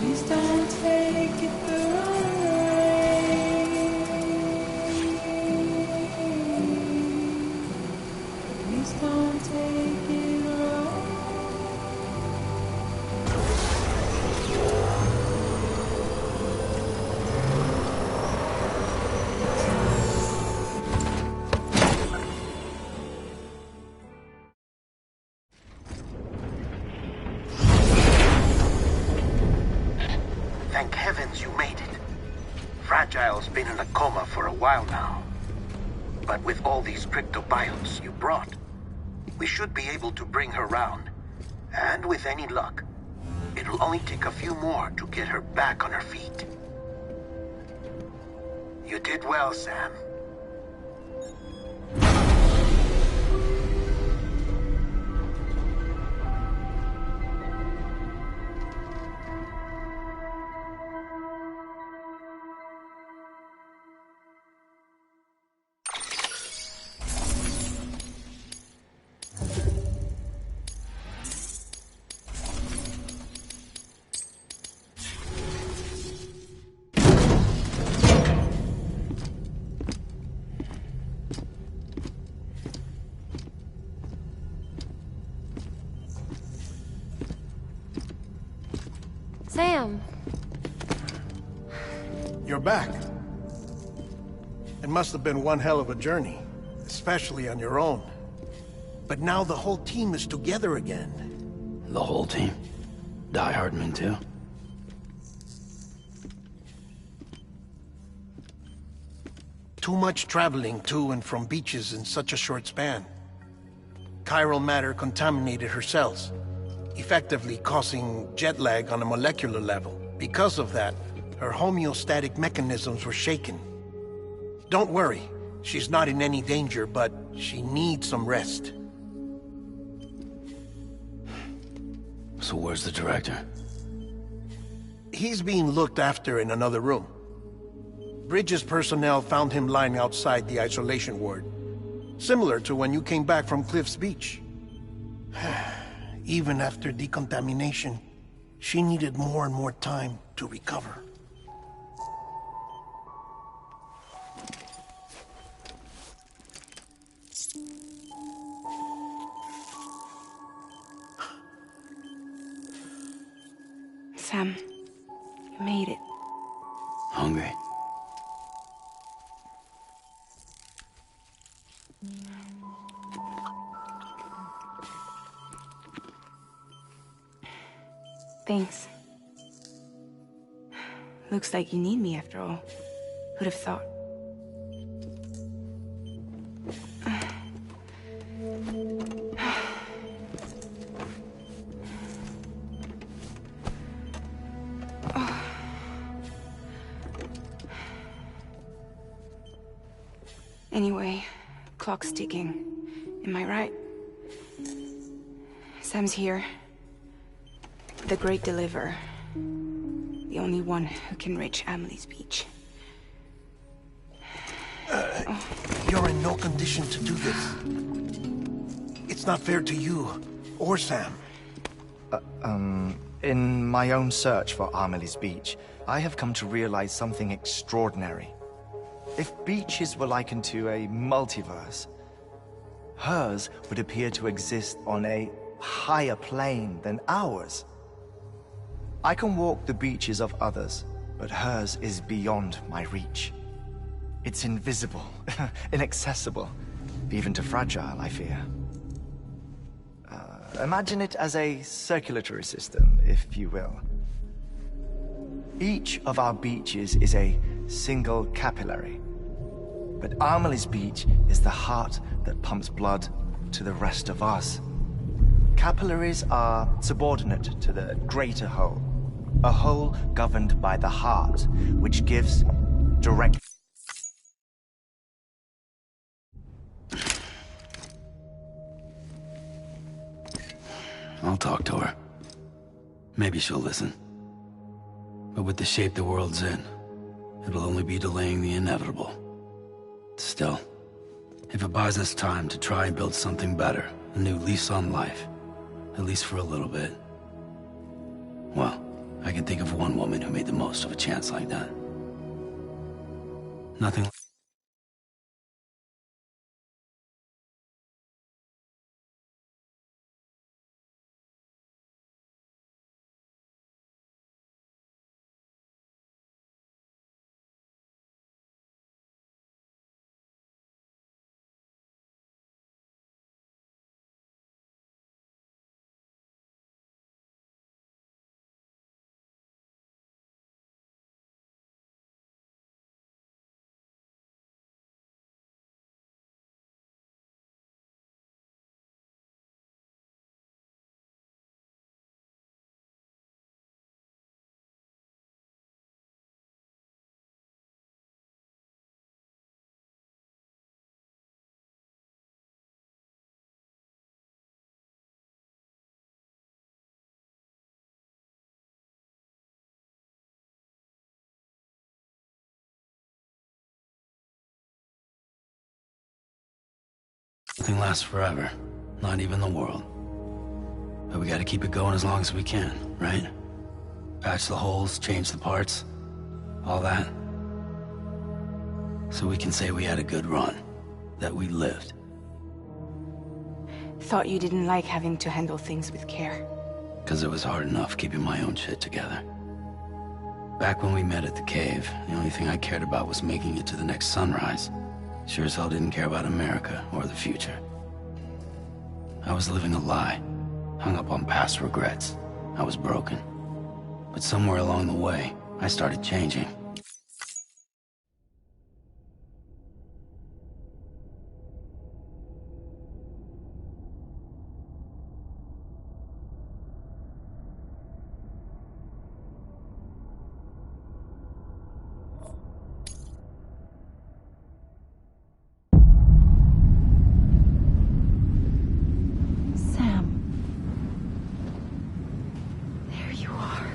Please don't take it the wrong way. Please don't take it wrong. Thank heavens you made it. Fragile's been in a coma for a while now. But with all these cryptobiotes you brought, we should be able to bring her round. And with any luck, it'll only take a few more to get her back on her feet. You did well, Sam. Sam! You're back. It must have been one hell of a journey, especially on your own. But now the whole team is together again. The whole team? Die Hardman too? Too much traveling to and from beaches in such a short span. Chiral matter contaminated her cells, effectively causing jet lag on a molecular level. Because of that, her homeostatic mechanisms were shaken. Don't worry, she's not in any danger, but she needs some rest. So where's the director? He's being looked after in another room. Bridges personnel found him lying outside the isolation ward. Similar to when you came back from Cliff's Beach. Even after decontamination, she needed more and more time to recover. Sam, you made it. Hungry? Thanks. Looks like you need me after all. Who'd have thought? Anyway, clock's ticking. Am I right? Sam's here. The Great Deliverer. The only one who can reach Amelie's Beach. You're in no condition to do this. It's not fair to you, or Sam. In my own search for Amelie's Beach, I have come to realize something extraordinary. If beaches were likened to a multiverse, hers would appear to exist on a higher plane than ours. I can walk the beaches of others, but hers is beyond my reach. It's invisible, inaccessible, even to Fragile, I fear. Imagine it as a circulatory system, if you will. Each of our beaches is a single capillary, but Amelie's Beach is the heart that pumps blood to the rest of us. Capillaries are subordinate to the greater whole, a whole governed by the heart, which gives direct... I'll talk to her. Maybe she'll listen. But with the shape the world's in, it'll only be delaying the inevitable. Still, if it buys us time to try and build something better, a new lease on life, at least for a little bit, well, I can think of one woman who made the most of a chance like that. Nothing. Nothing lasts forever. Not even the world. But we gotta keep it going as long as we can, right? Patch the holes, change the parts, all that. So we can say we had a good run. That we lived. Thought you didn't like having to handle things with care. 'Cause it was hard enough keeping my own shit together. Back when we met at the cave, the only thing I cared about was making it to the next sunrise. Sure as hell didn't care about America or the future. I was living a lie, hung up on past regrets. I was broken. But somewhere along the way, I started changing. Sam. There you are.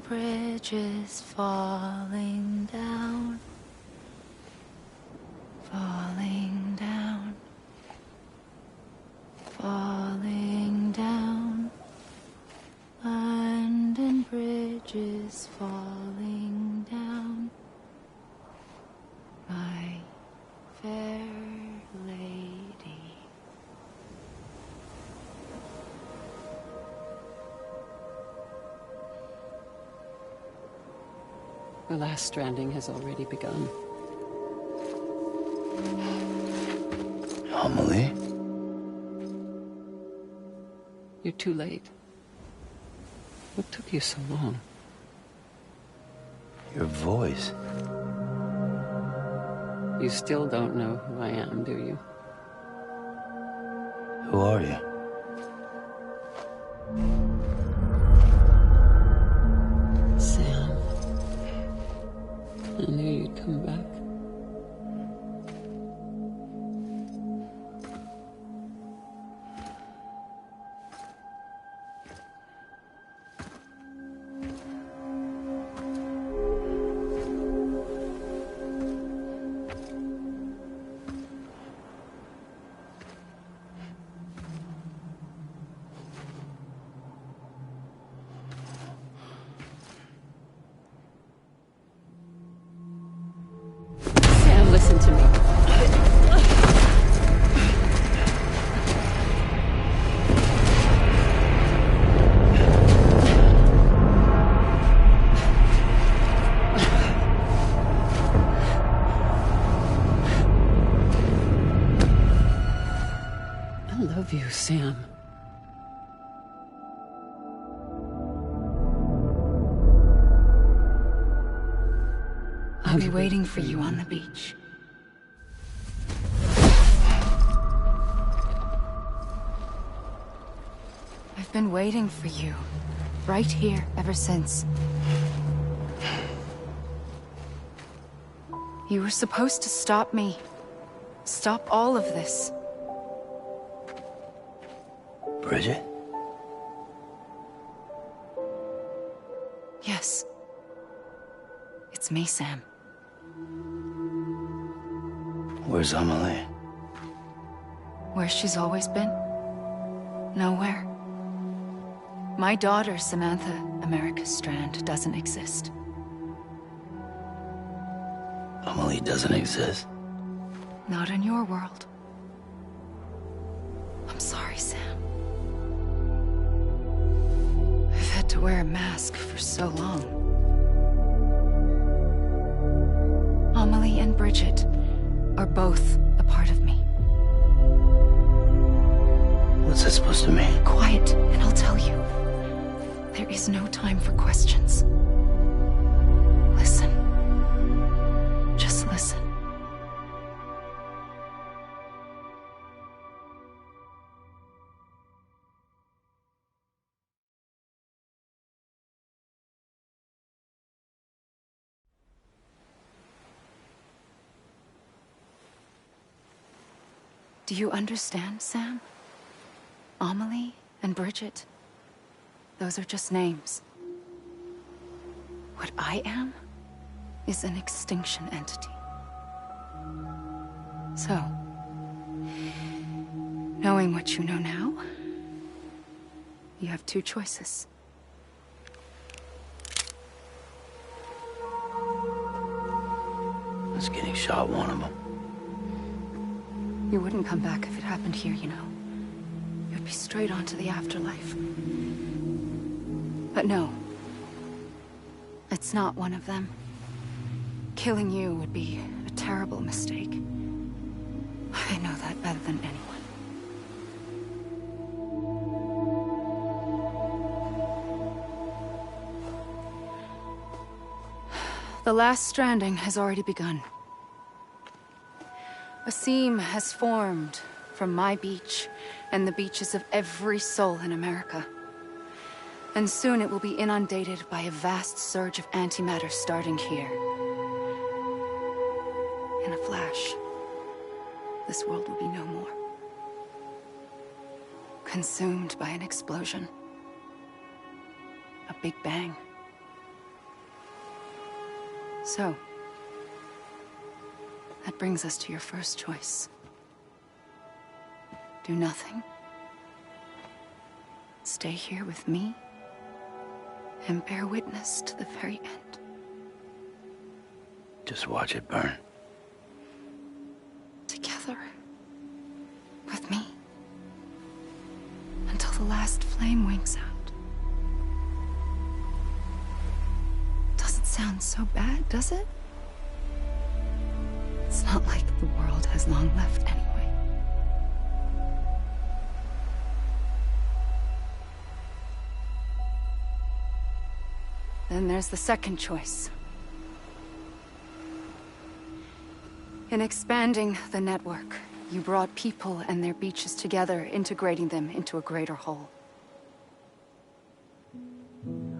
and bridges falling down, falling down, falling down, land and bridges falling down, my fair lady. The last stranding has already begun. Amelie? You're too late. What took you so long? Your voice. You still don't know who I am, do you? Who are you? Sam. I knew you'd come back. Sam, listen to me. I love you, Sam. I'll be waiting for you on the beach. I've been waiting for you, right here, ever since. You were supposed to stop me. Stop all of this. Bridget? Yes. It's me, Sam. Where's Amelie? Where she's always been? Nowhere. My daughter, Samantha America Strand, doesn't exist. Amelie doesn't exist. Not in your world. I'm sorry, Sam. I've had to wear a mask for so long. Amelie and Bridget are both a part of me. What's that supposed to mean? Quiet, and I'll tell you. There is no time for questions. Listen. Just listen. Do you understand, Sam? Amelie and Bridget, those are just names. What I am is an extinction entity. So, knowing what you know now, you have two choices. Is getting shot one of them? You wouldn't come back if it happened here, you know. You'd be straight on to the afterlife. But no. It's not one of them. Killing you would be a terrible mistake. I know that better than anyone. The last stranding has already begun. A seam has formed from my beach and the beaches of every soul in America. And soon it will be inundated by a vast surge of antimatter starting here. In a flash, this world will be no more. Consumed by an explosion. A big bang. So, that brings us to your first choice. Do nothing. Stay here with me and bear witness to the very end. Just watch it burn. Together. With me. Until the last flame winks out. Doesn't sound so bad, does it? It's not like the world has long left anyway. Then there's the second choice. In expanding the network, you brought people and their beaches together, integrating them into a greater whole.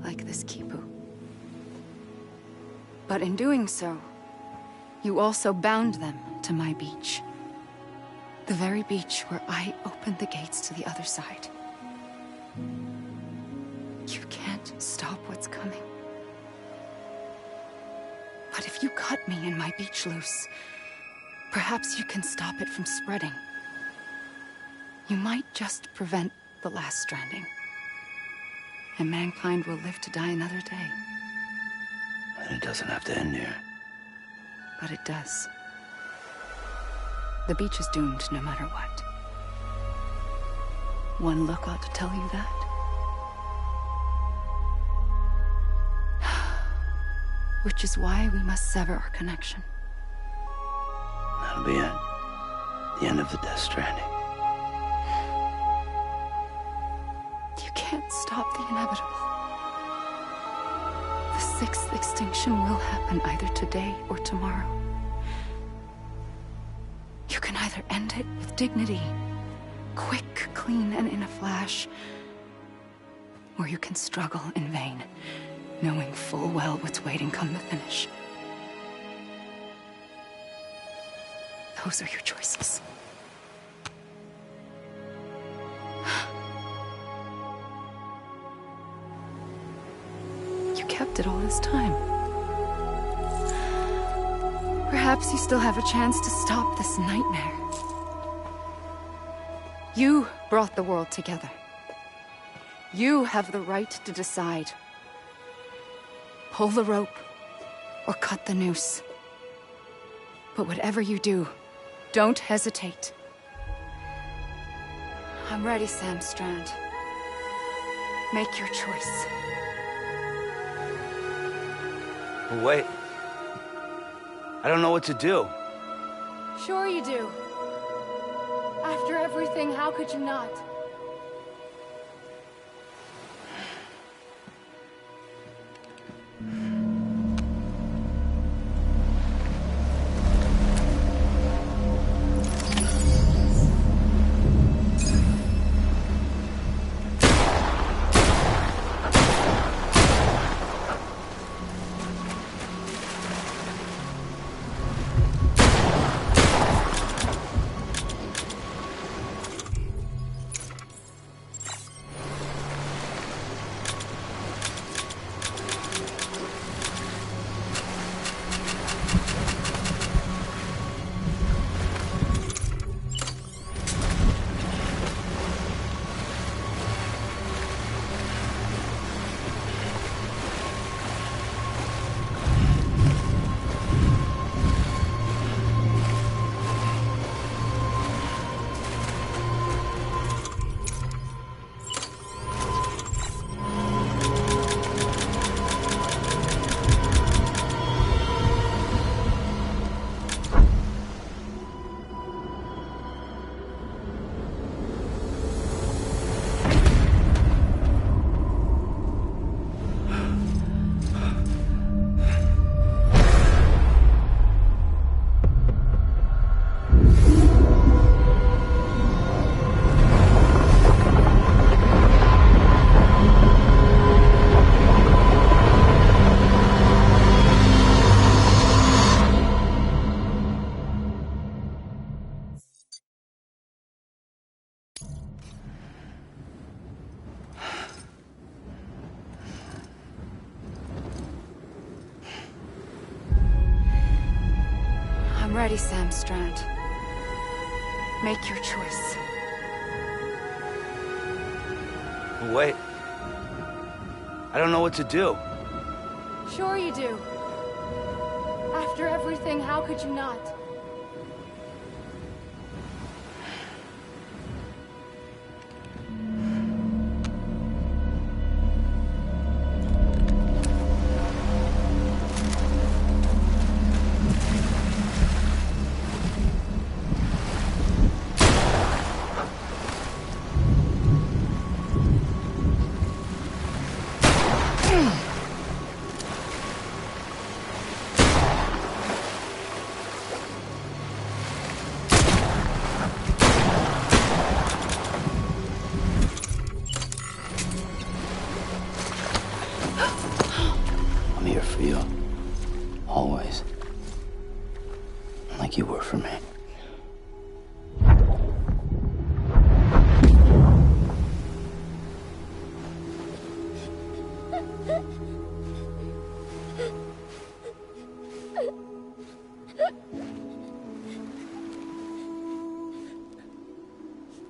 Like this Kipu. But in doing so, you also bound them to my beach. The very beach where I opened the gates to the other side. You can't stop what's coming. But if you cut me and my beach loose, perhaps you can stop it from spreading. You might just prevent the last stranding. And mankind will live to die another day. And it doesn't have to end here. But it does. The beach is doomed no matter what. One look ought to tell you that. Which is why we must sever our connection. That'll be it. The end of the Death Stranding. You can't stop the inevitable. The sixth extinction will happen either today or tomorrow. You can either end it with dignity, quick, clean, and in a flash, or you can struggle in vain, knowing full well what's waiting come the finish. Those are your choices. You kept it all this time. Perhaps you still have a chance to stop this nightmare. You brought the world together. You have the right to decide. Pull the rope, or cut the noose. But whatever you do, don't hesitate. I'm ready, Sam Strand. Make your choice. But wait. I don't know what to do. Sure you do. After everything, how could you not? ready, Sam Strand. Make your choice. Wait. I don't know what to do. Sure you do. After everything, how could you not? I'm here for you. Always. Like you were for me.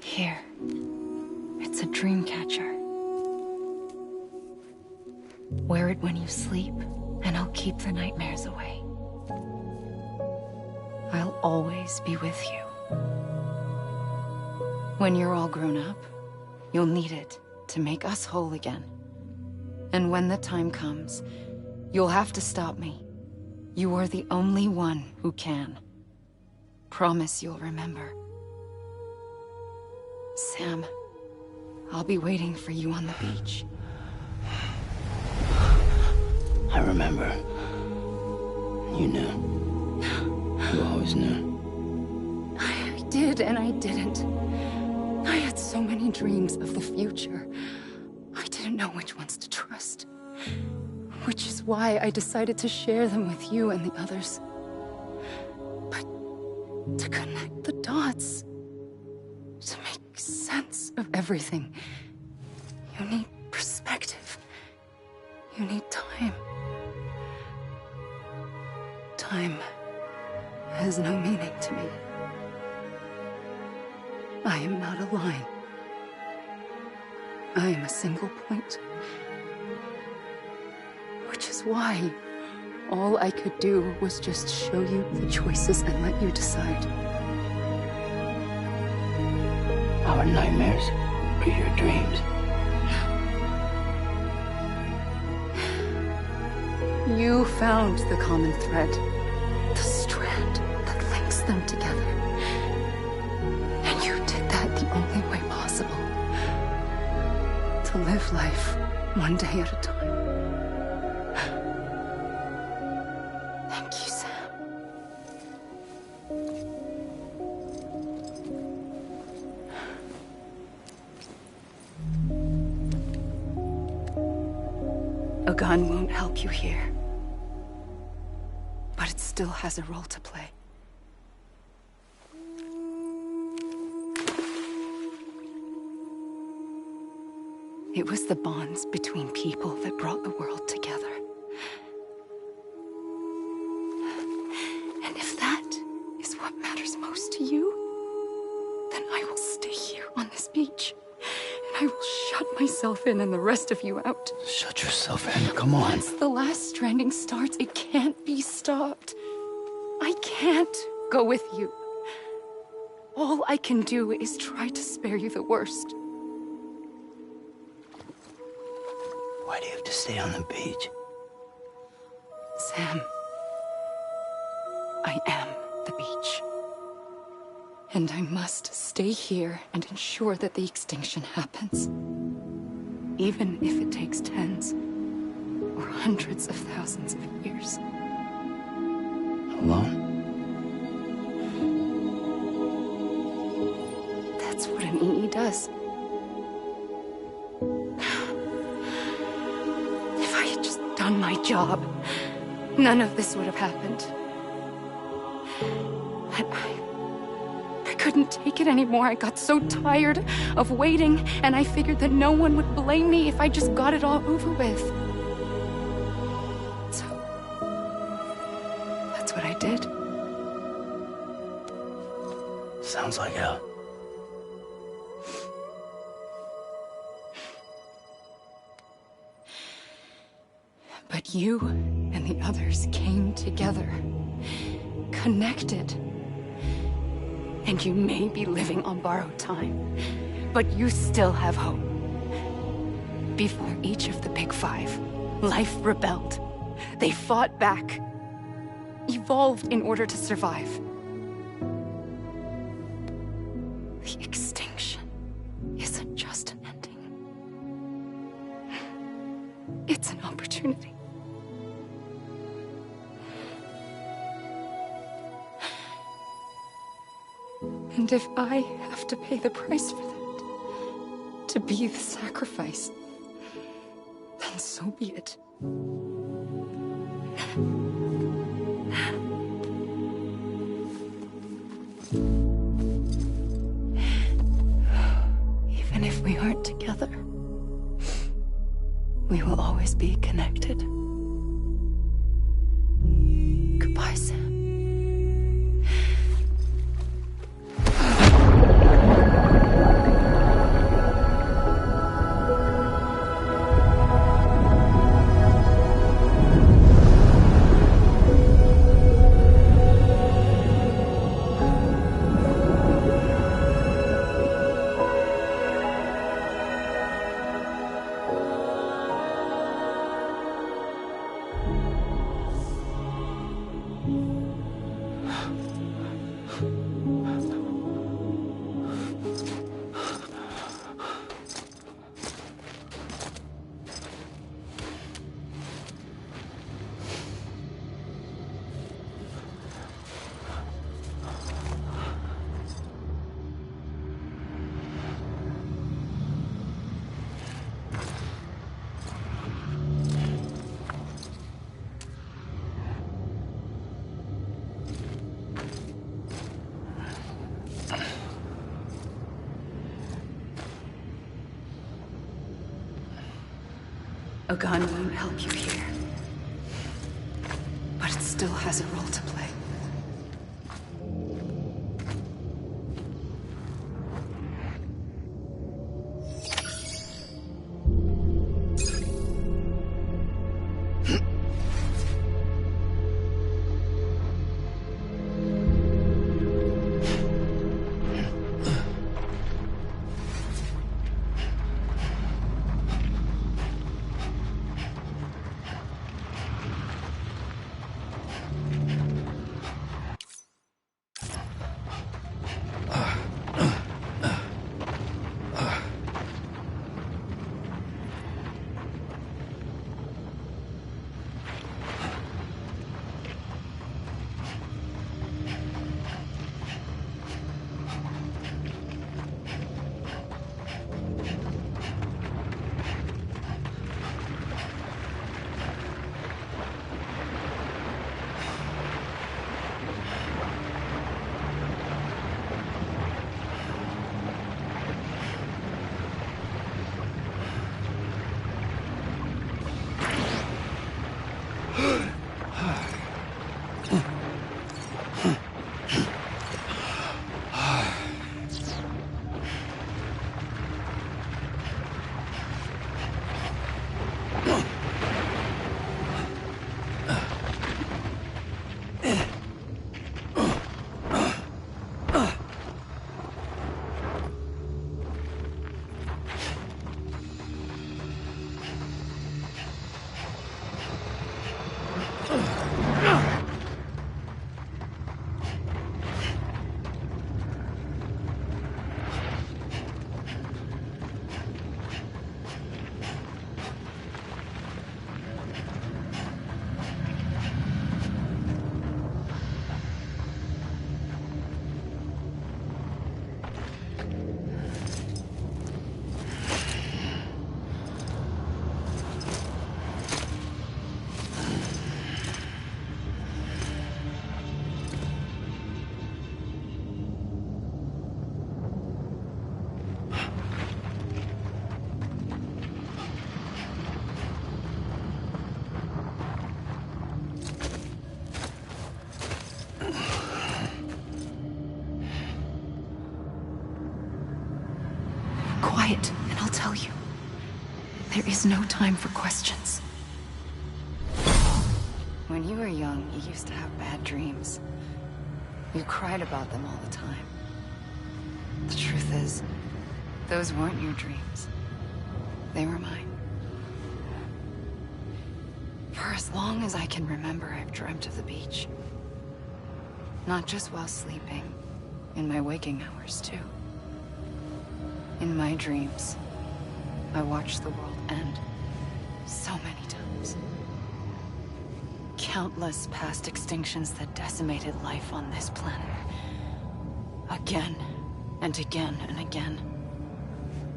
Here. It's a dream catcher. Wear it when you sleep, and I'll keep the nightmares away. I'll always be with you. When you're all grown up, you'll need it to make us whole again. And when the time comes, you'll have to stop me. You are the only one who can. Promise you'll remember. Sam, I'll be waiting for you on the beach. I remember. You knew. You always knew. I did and I didn't. I had so many dreams of the future. I didn't know which ones to trust. Which is why I decided to share them with you and the others. But to connect the dots, to make sense of everything, you need perspective. You need time. Time has no meaning to me. I am not a line. I am a single point. Which is why all I could do was just show you the choices and let you decide. Our nightmares are your dreams. You found the common thread, the strand that links them together. And you did that the only way possible. To live life one day at a time. Thank you, Sam. A gun won't help you here. But it still has a role to play. It was the bonds between people that brought the world together. And if that is what matters most to you, then I will stay here on this beach. And I will shut myself in and the rest of you out. Shut yourself in. Come on. Once the last stranding starts, it can't be stopped. I can't go with you. All I can do is try to spare you the worst. Why do you have to stay on the beach? Sam, I am the beach. And I must stay here and ensure that the extinction happens. Even if it takes tens or hundreds of thousands of years. Alone? That's what an EE does. If I had just done my job, none of this would have happened. But I couldn't take it anymore. I got so tired of waiting, and I figured that no one would blame me if I just got it all over with. So, that's what I did. Sounds like hell. But you and the others came together, connected. And you may be living on borrowed time, but you still have hope. Before each of the Big Five, life rebelled. They fought back, evolved in order to survive. The extinction isn't just an ending. It's an opportunity. And if I have to pay the price for that, to be the sacrifice, then so be it. Even if we aren't together, we will always be connected. Goodbye, Sam. A gun won't help you here, but it still has a role to play. quiet, and I'll tell you. There is no time for questions. When you were young, you used to have bad dreams. You cried about them all the time. The truth is, those weren't your dreams. They were mine. For as long as I can remember, I've dreamt of the beach. Not just while sleeping, in my waking hours, too. In my dreams, I watched the world end so many times. Countless past extinctions that decimated life on this planet. Again, and again, and again.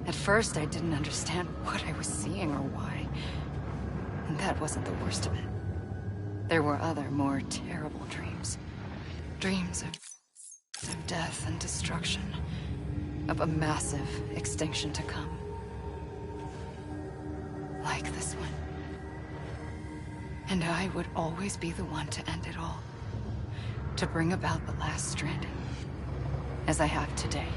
At first, I didn't understand what I was seeing or why. And that wasn't the worst of it. There were other, more terrible dreams. Dreams of death and destruction. Of a massive extinction to come. Like this one. And I would always be the one to end it all. To bring about the last stranding. As I have today.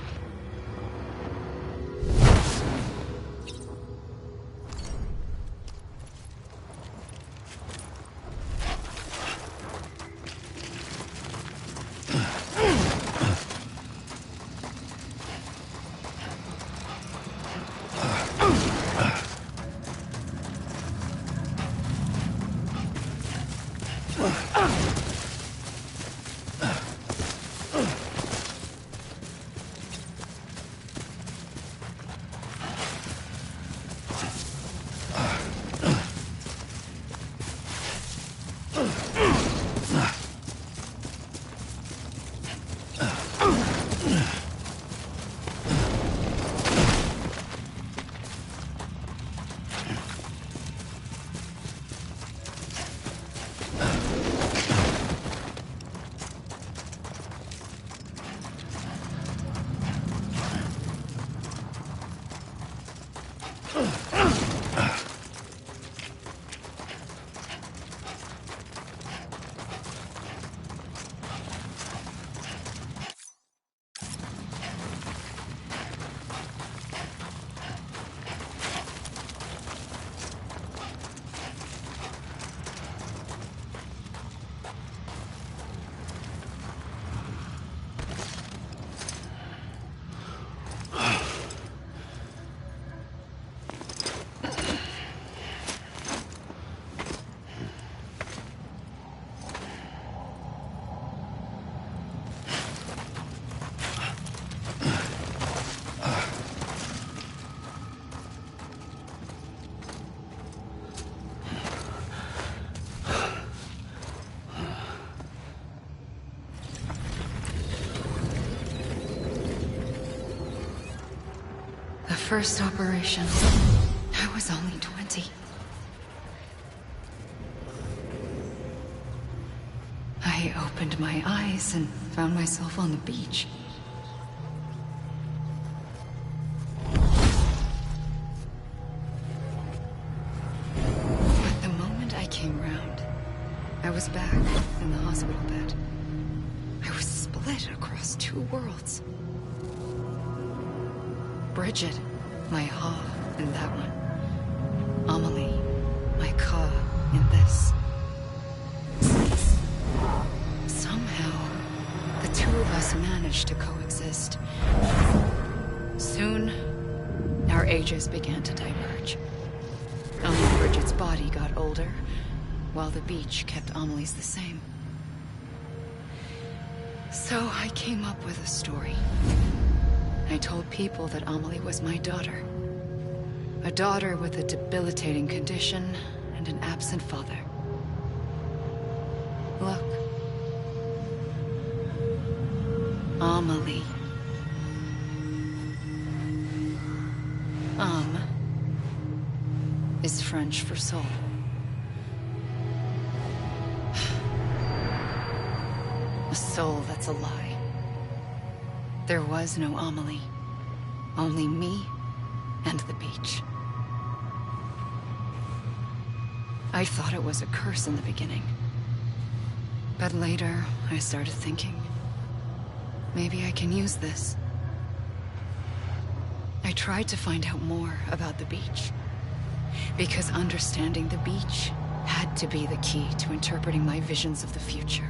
First operation, I was only 20. I opened my eyes and found myself on the beach. But the moment I came round, I was back in the hospital bed. I was split across two worlds. Bridget, my Ha in that one. Amelie, my Ka in this. Somehow, the two of us managed to coexist. Soon, our ages began to diverge. Only Bridget's body got older, while the beach kept Amelie's the same. So I came up with a story. I told people that Amelie was my daughter. A daughter with a debilitating condition and an absent father. Look. Amelie. Is French for soul. A soul that's a lie. There was no Amelie. Only me and the beach. I thought it was a curse in the beginning. But later, I started thinking, maybe I can use this. I tried to find out more about the beach. Because understanding the beach had to be the key to interpreting my visions of the future.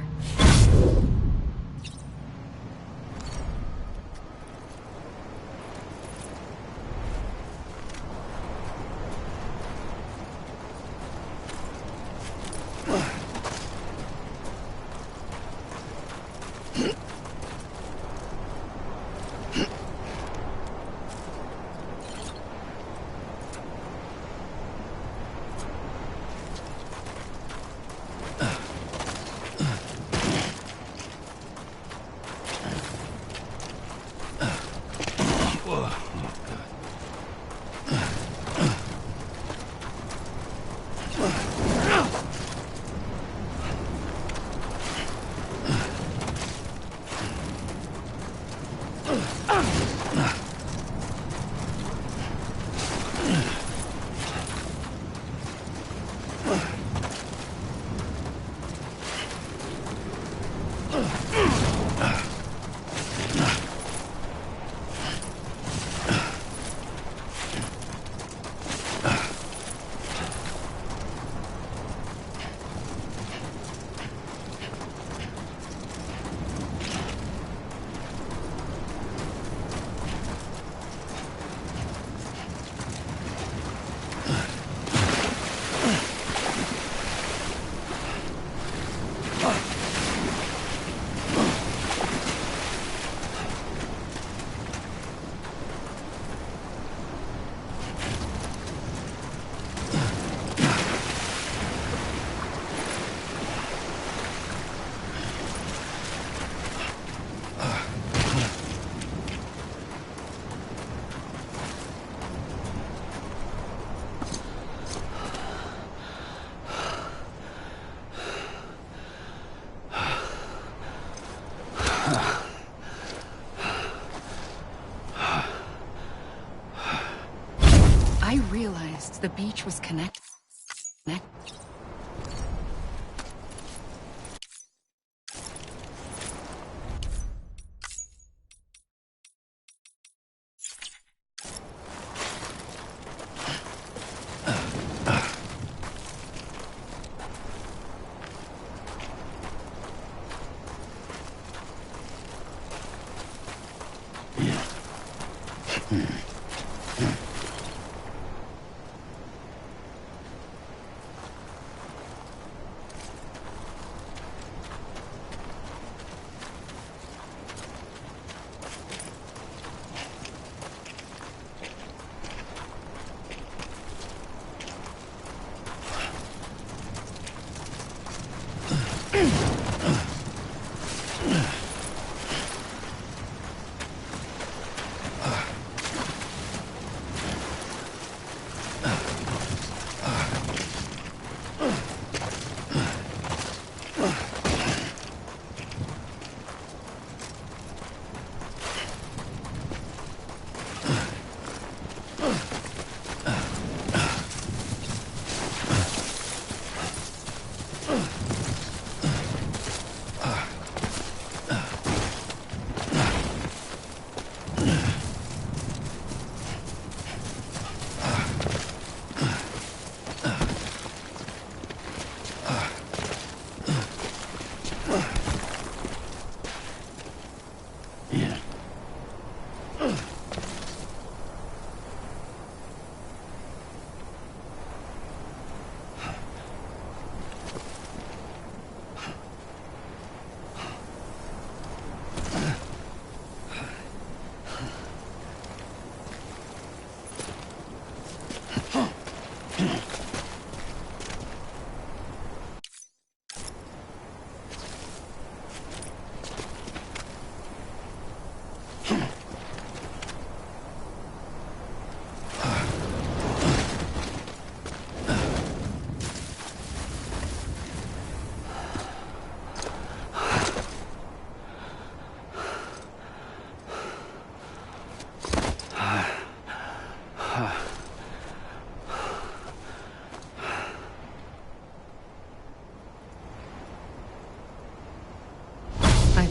I realized the beach was connected.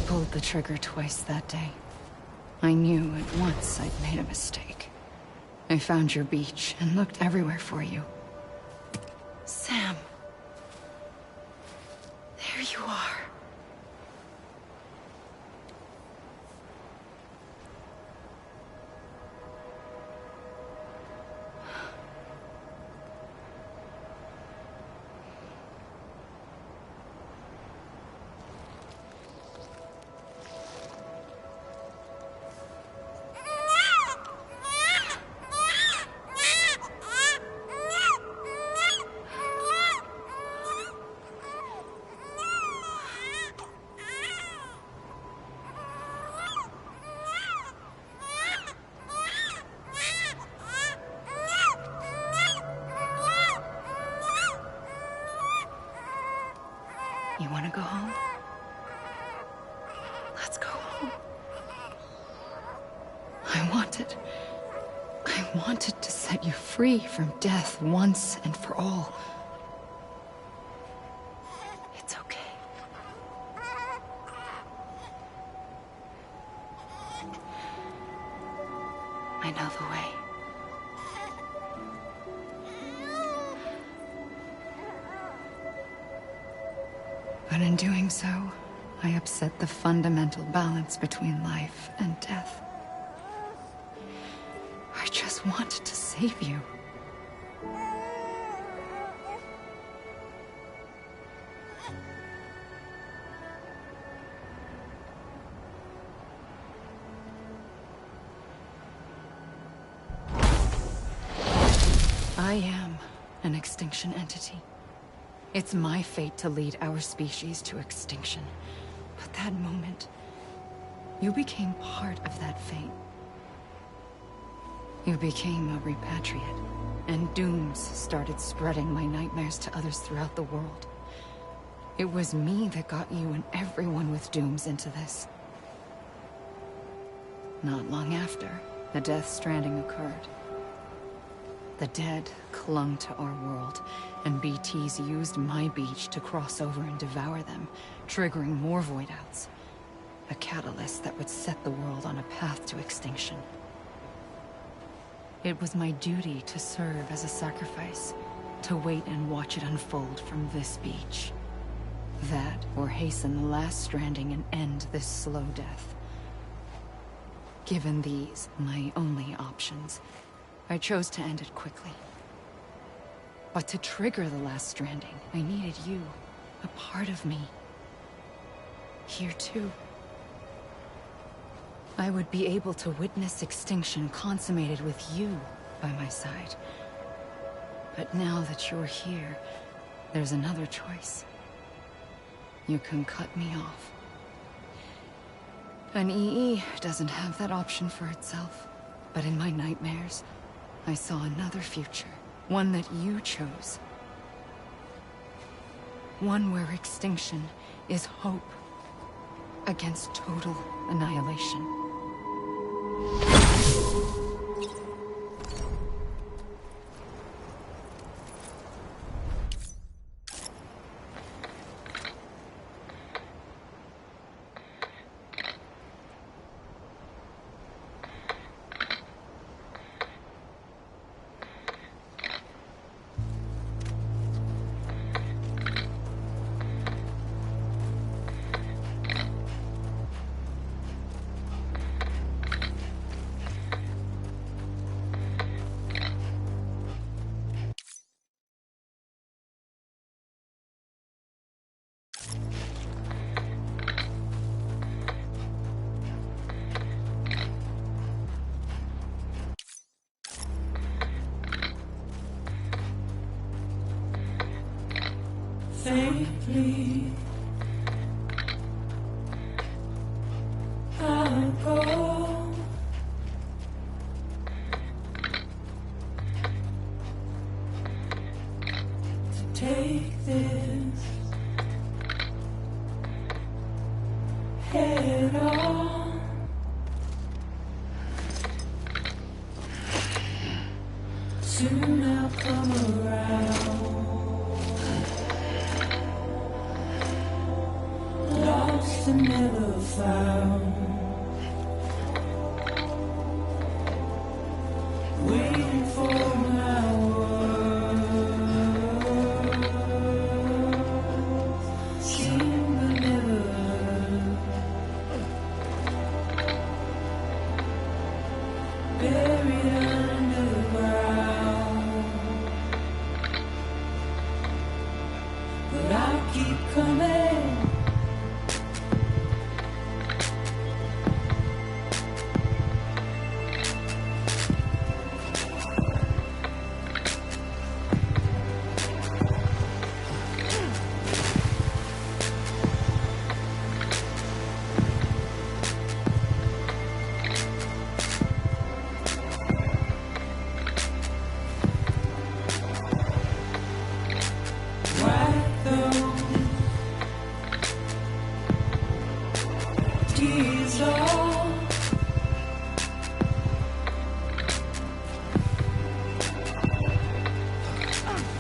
Pulled the trigger twice that day. I knew at once I'd made a mistake. I found your beach and looked everywhere for you. Sam. There you are. You want to go home? Let's go home. I wanted to set you free from death once and for all. It's okay. I know the way. But in doing so, I upset the fundamental balance between life and death. I just wanted to save you. I am an extinction entity. It's my fate to lead our species to extinction. But that moment, you became part of that fate. You became a repatriate, and dooms started spreading my nightmares to others throughout the world. It was me that got you and everyone with dooms into this. Not long after, the Death Stranding occurred. The dead clung to our world, and BTs used my beach to cross over and devour them, triggering more void outs. A catalyst that would set the world on a path to extinction. It was my duty to serve as a sacrifice, to wait and watch it unfold from this beach. That, or hasten the last stranding and end this slow death. Given these, my only options, I chose to end it quickly. But to trigger the last stranding, I needed you, a part of me. Here too. I would be able to witness extinction consummated with you by my side. But now that you're here, there's another choice. You can cut me off. An EE doesn't have that option for itself. But in my nightmares, I saw another future. One that you chose. One where extinction is hope against total annihilation. Faintly, I go to take this head on. Soon I'll come around. Lost and never found. Wait.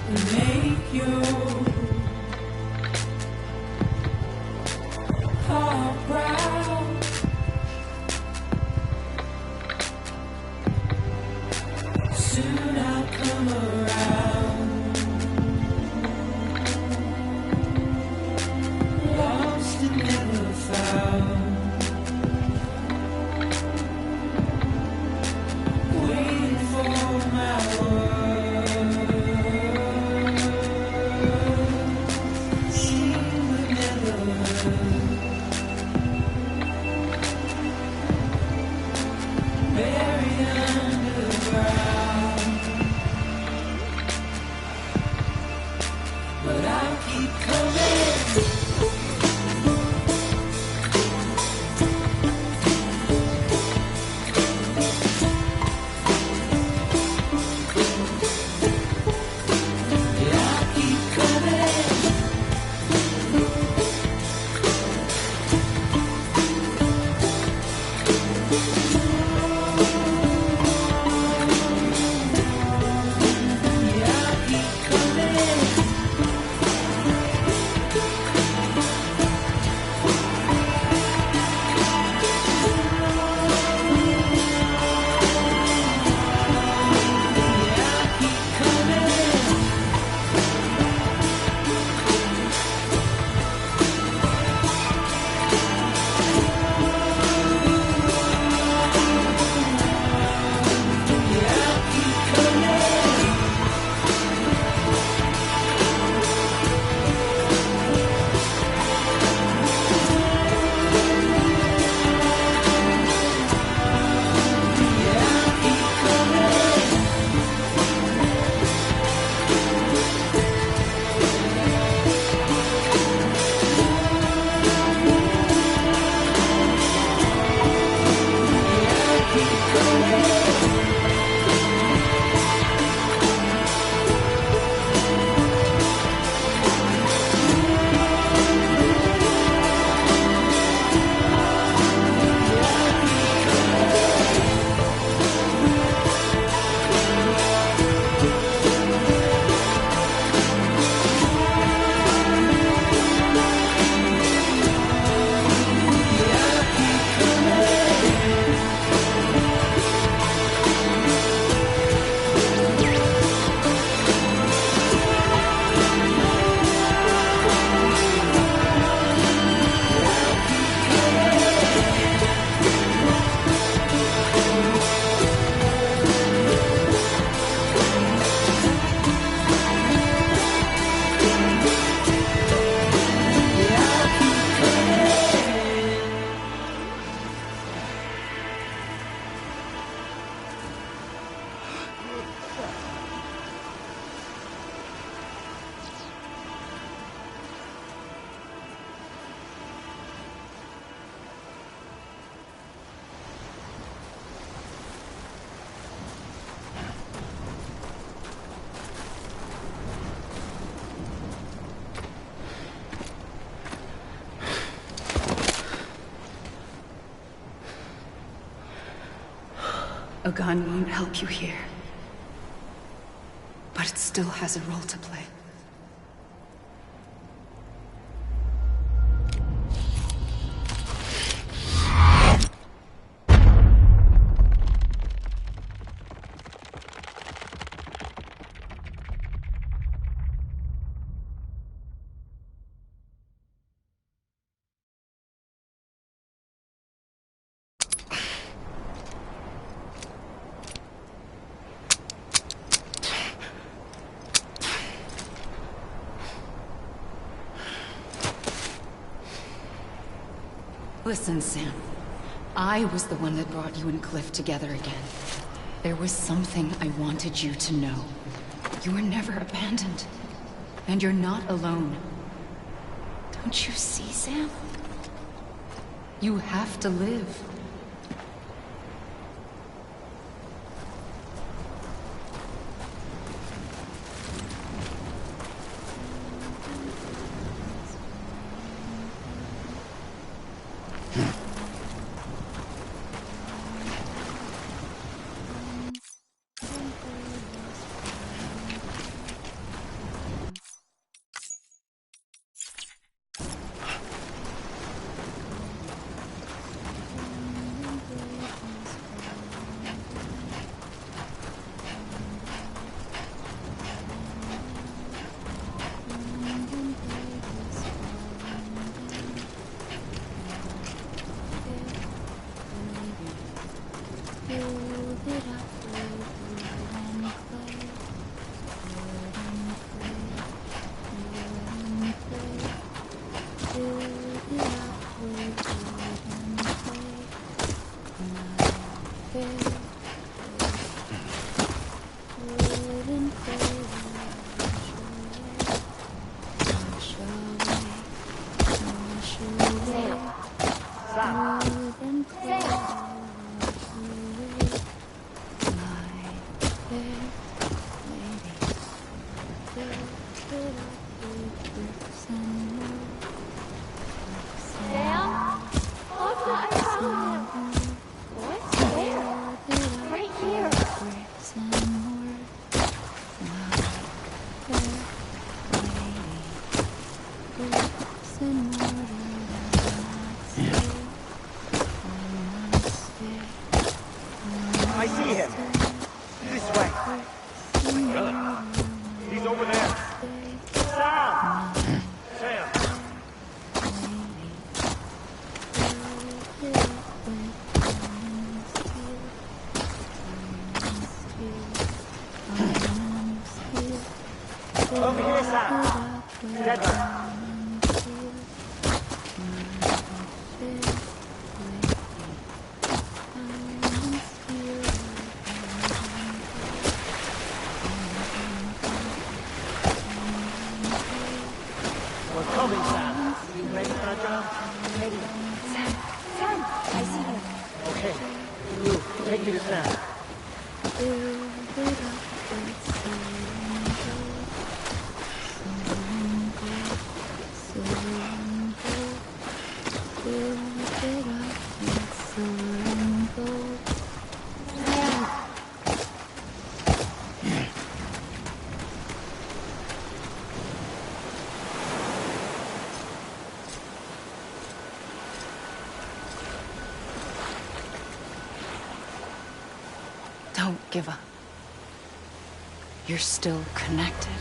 and make your heart proud. Soon I'll come around. Lost and never found. Waiting for my word. Seen but never heard. Buried underground. But I'll keep coming. A gun won't help you here. But it still has a role to play. Listen, Sam. I was the one that brought you and Cliff together again. There was something I wanted you to know. You were never abandoned. And you're not alone. Don't you see, Sam? You have to live. Sam? Look, I found him. What's there? Right here. I see him. This way. He's over there. Sam! Sam! Over here, Sam. Deadly. We're coming, Sam. You ready for a job? Ready. Sam, I see him. Okay. You, take me to Sam. Don't give up. You're still connected.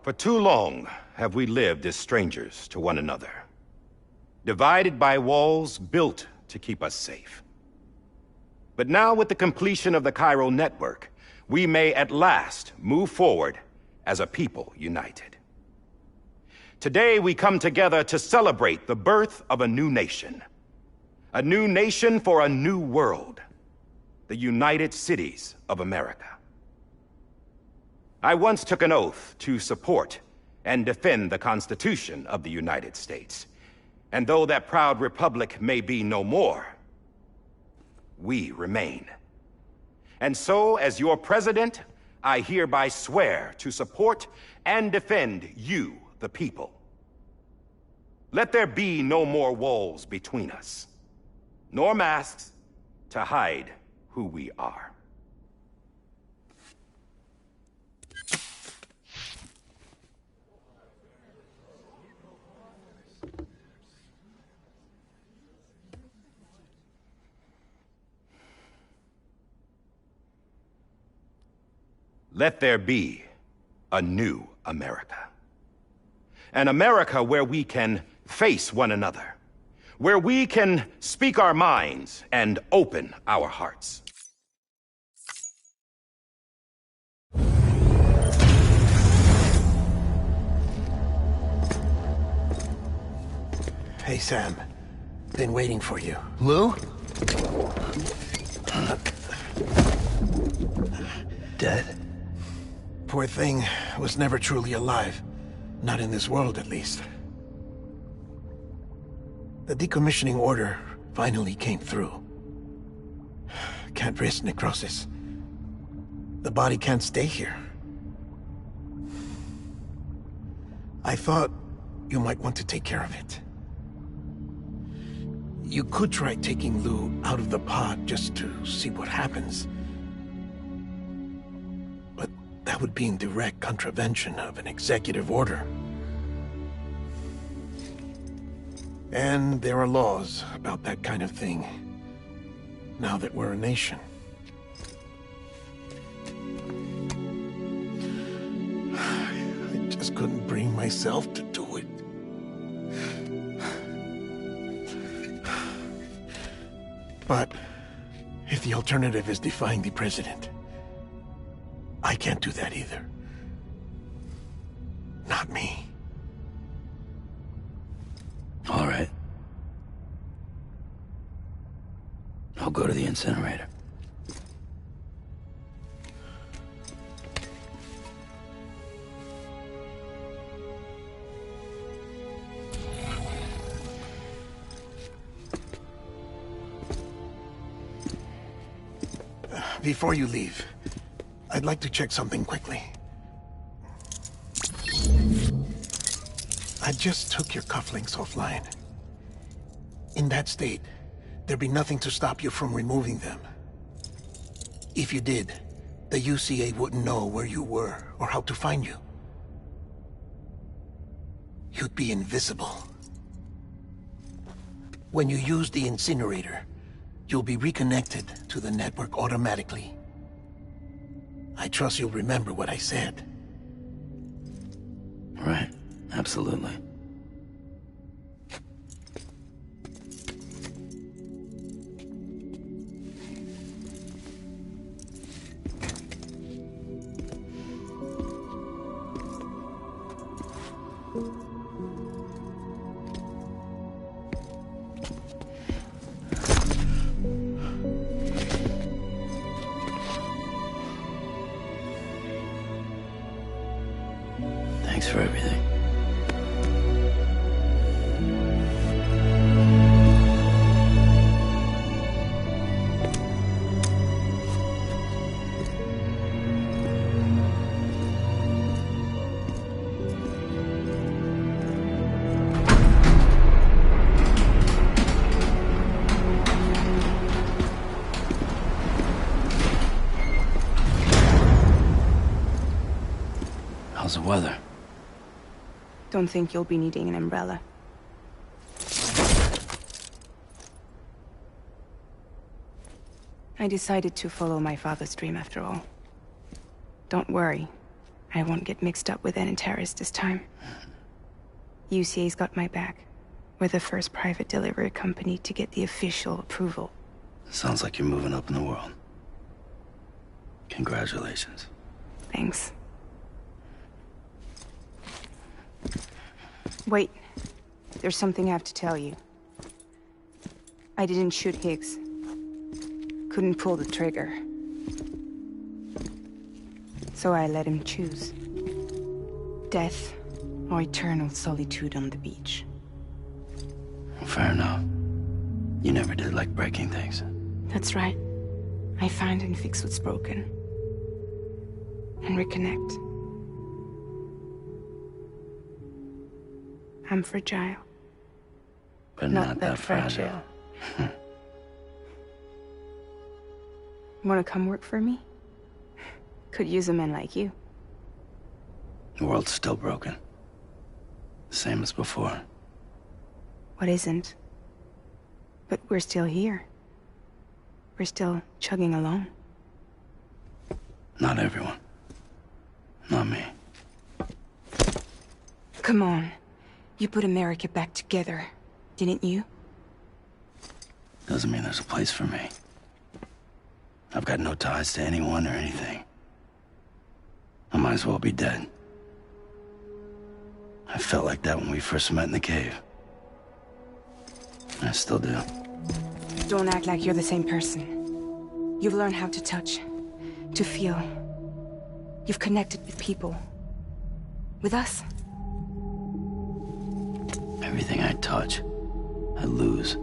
For too long have we lived as strangers to one another, divided by walls built to keep us safe. But now, with the completion of the Cairo network, we may at last move forward as a people united. Today we come together to celebrate the birth of a new nation for a new world, the United Cities of America. I once took an oath to support and defend the Constitution of the United States. And though that proud republic may be no more, we remain. And so, as your president, I hereby swear to support and defend you, the people. Let there be no more walls between us, nor masks, to hide who we are. Let there be a new America. An America where we can face one another. Where we can speak our minds and open our hearts. Hey, Sam. Been waiting for you. Lou? Dead? Poor thing was never truly alive. Not in this world, at least. The decommissioning order finally came through. Can't risk necrosis. The body can't stay here. I thought you might want to take care of it. You could try taking Lou out of the pod just to see what happens. But that would be in direct contravention of an executive order. And there are laws about that kind of thing, now that we're a nation. I just couldn't bring myself to do it. But if the alternative is defying the president, I can't do that either. Not me. All right. I'll go to the incinerator. Before you leave, I'd like to check something quickly. I just took your cufflinks offline. In that state, there'd be nothing to stop you from removing them. If you did, the UCA wouldn't know where you were or how to find you. You'd be invisible. When you use the incinerator, you'll be reconnected to the network automatically. I trust you'll remember what I said. Right. Absolutely. Thanks for everything. How's the weather? Don't think you'll be needing an umbrella. I decided to follow my father's dream after all. Don't worry. I won't get mixed up with any terrorists this time. UCA's got my back. We're the first private delivery company to get the official approval. Sounds like you're moving up in the world. Congratulations. Thanks. Wait. There's something I have to tell you. I didn't shoot Higgs. Couldn't pull the trigger. So I let him choose. Death or eternal solitude on the beach. Fair enough. You never did like breaking things. That's right. I find and fix what's broken. And reconnect. I'm fragile. But not that fragile. Wanna come work for me? Could use a man like you. The world's still broken. Same as before. What isn't? But we're still here. We're still chugging along. Not everyone. Not me. Come on. You put America back together, didn't you? Doesn't mean there's a place for me. I've got no ties to anyone or anything. I might as well be dead. I felt like that when we first met in the cave. I still do. Don't act like you're the same person. You've learned how to touch, to feel. You've connected with people. With us. Everything I touch, I lose.